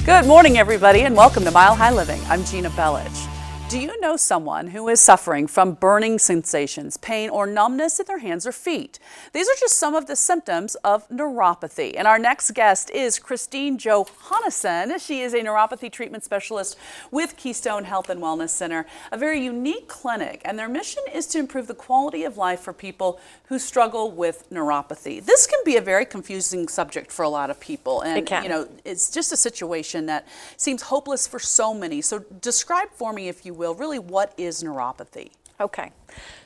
Good morning, everybody, and welcome to Mile High Living. I'm Gina Bellich. Do you know someone who is suffering from burning sensations, pain, or numbness in their hands or feet? These are just some of the symptoms of neuropathy. And our next guest is Christine Johannesson. She is a neuropathy treatment specialist with Keystone Health and Wellness Center, a very unique clinic. And their mission is to improve the quality of life for people who struggle with neuropathy. This can be a very confusing subject for a lot of people. And, It can. you know, it's just a situation that seems hopeless for so many. So describe for me, if you will, really what is neuropathy? Okay,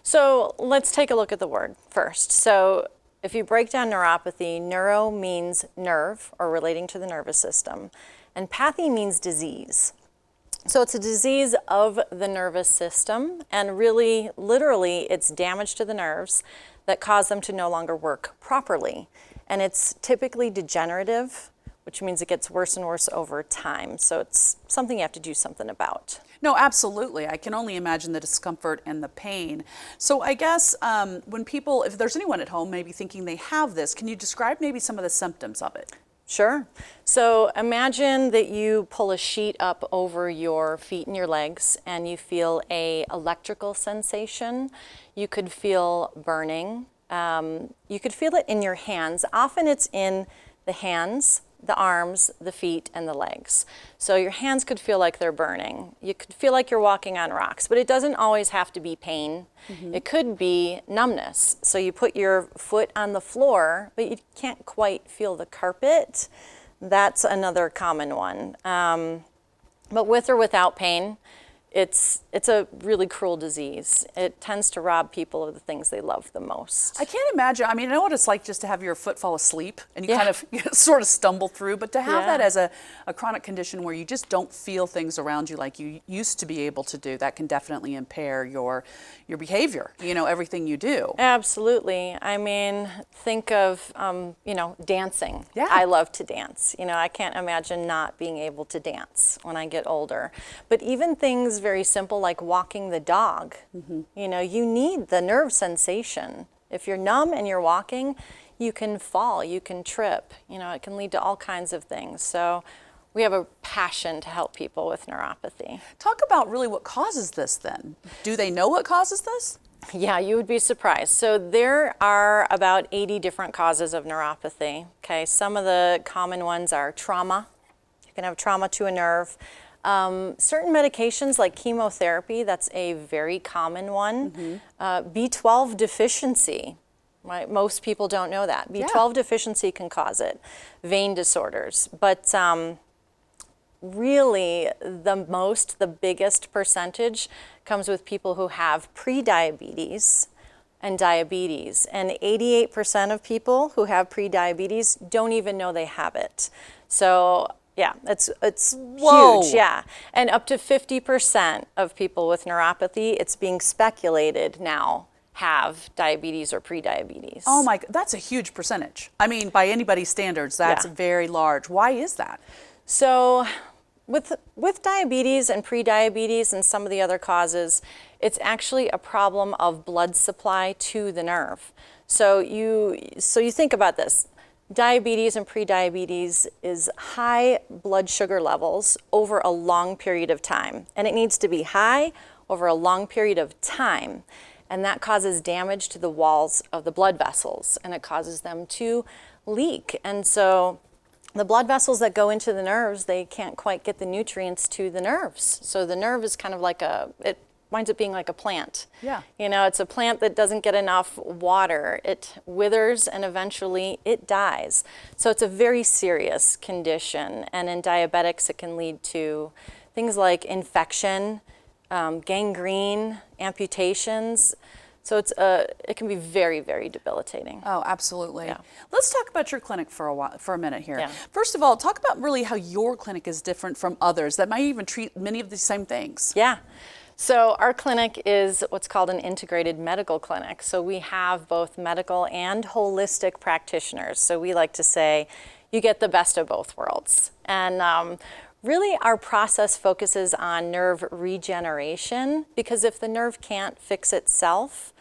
so let's take a look at the word first. So if you break down neuropathy, neuro means nerve or relating to the nervous system, and pathy means disease. So it's a disease of the nervous system, and really, literally, it's damage to the nerves that cause them to no longer work properly. And it's typically degenerative, which means it gets worse and worse over time. So it's something you have to do something about. No, absolutely. I can only imagine the discomfort and the pain. So I guess when people, if there's anyone at home maybe thinking they have this, can you describe maybe some of the symptoms of it? Sure. So imagine that you pull a sheet up over your feet and your legs and you feel a electrical sensation. You could feel burning. You could feel it in your hands. Often it's in the hands, the arms, the feet, and the legs. So your hands could feel like they're burning. You could feel like you're walking on rocks, but it doesn't always have to be pain. It could be numbness. So you put your foot on the floor, but you can't quite feel the carpet. That's another common one. But with or without pain, it's a really cruel disease. It tends to rob people of the things they love the most. I can't imagine. I mean, I know what it's like just to have your foot fall asleep and you kind of sort of stumble through, but to have that as a chronic condition where you just don't feel things around you like you used to be able to do, that can definitely impair your behavior, you know, everything you do. Absolutely. I mean, think of, dancing. Yeah. I love to dance. You know, I can't imagine not being able to dance when I get older. But even things very simple like walking the dog, you know, you need the nerve sensation. If you're numb and you're walking, you can fall, you can trip, you know, it can lead to all kinds of things. So we have a passion to help people with neuropathy. Talk about really what causes this then. Do they know what causes this? Yeah, you would be surprised. So there are about 80 different causes of neuropathy. Okay, some of the common ones are trauma. You can have trauma to a nerve. Certain medications like chemotherapy, that's a very common one. B12 deficiency, right? Most people don't know that. B12 deficiency can cause it. Vein disorders. But really, the biggest percentage comes with people who have prediabetes and diabetes. And 88% of people who have prediabetes don't even know they have it. So yeah, it's huge, yeah. And up to 50% of people with neuropathy, it's being speculated now, have diabetes or prediabetes. Oh my, that's a huge percentage. I mean, by anybody's standards, that's very large. Why is that? So with diabetes and prediabetes and some of the other causes, it's actually a problem of blood supply to the nerve. So you think about this. Diabetes and prediabetes is high blood sugar levels over a long period of time. And it needs to be high over a long period of time. And that causes damage to the walls of the blood vessels, and it causes them to leak. And so the blood vessels that go into the nerves, they can't quite get the nutrients to the nerves. So the nerve is kind of like it winds up being like a plant. Yeah. You know, it's a plant that doesn't get enough water. It withers and eventually it dies. So it's a very serious condition. And in diabetics, it can lead to things like infection, gangrene, amputations. So it can be very, very debilitating. Oh, absolutely. Yeah. Let's talk about your clinic for a minute here. Yeah. First of all, talk about really how your clinic is different from others that might even treat many of the same things. Yeah. So our clinic is what's called an integrated medical clinic. So we have both medical and holistic practitioners. So we like to say you get the best of both worlds. And really our process focuses on nerve regeneration, because if the nerve can't fix itself,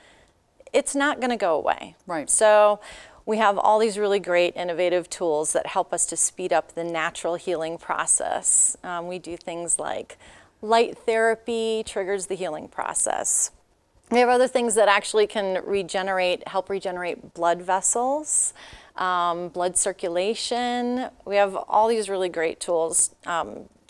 it's not going to go away. Right. So we have all these really great innovative tools that help us to speed up the natural healing process. We do things like light therapy triggers the healing process. We have other things that actually can help regenerate blood vessels, blood circulation. We have all these really great tools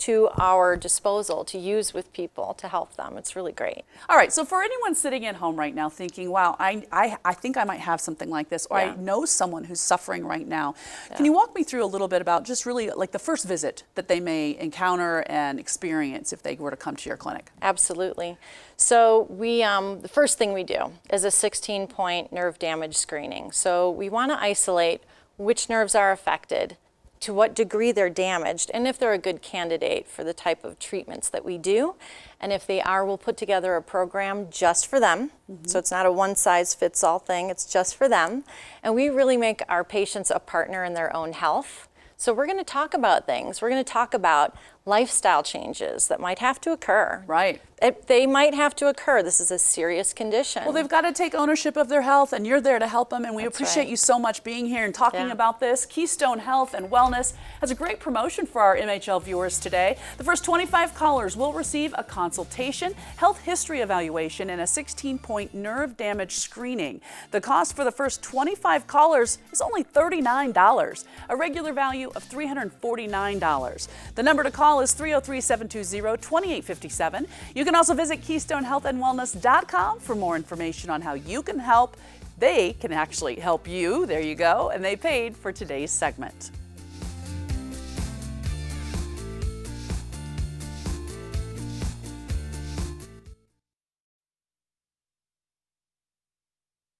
to our disposal to use with people to help them. It's really great. All right, so for anyone sitting at home right now thinking, wow, I think I might have something like this, or I know someone who's suffering right now, can you walk me through a little bit about just really like the first visit that they may encounter and experience if they were to come to your clinic? Absolutely. So the first thing we do is a 16-point nerve damage screening. So we want to isolate which nerves are affected, to what degree they're damaged, and if they're a good candidate for the type of treatments that we do. And if they are, we'll put together a program just for them. So it's not a one-size-fits-all thing, it's just for them. And we really make our patients a partner in their own health. So we're going to talk about things. We're going to talk about lifestyle changes that might have to occur. Right. They might have to occur. This is a serious condition. Well, they've got to take ownership of their health, and you're there to help them, and we appreciate you so much being here and talking about this. Keystone Health and Wellness has a great promotion for our MHL viewers today. The first 25 callers will receive a consultation, health history evaluation, and a 16-point nerve damage screening. The cost for the first 25 callers is only $39, a regular value of $349. The number to call is 303-720-2857. You can also visit KeystoneHealthAndWellness.com for more information on how you can help. They can actually help you. There you go. And they paid for today's segment.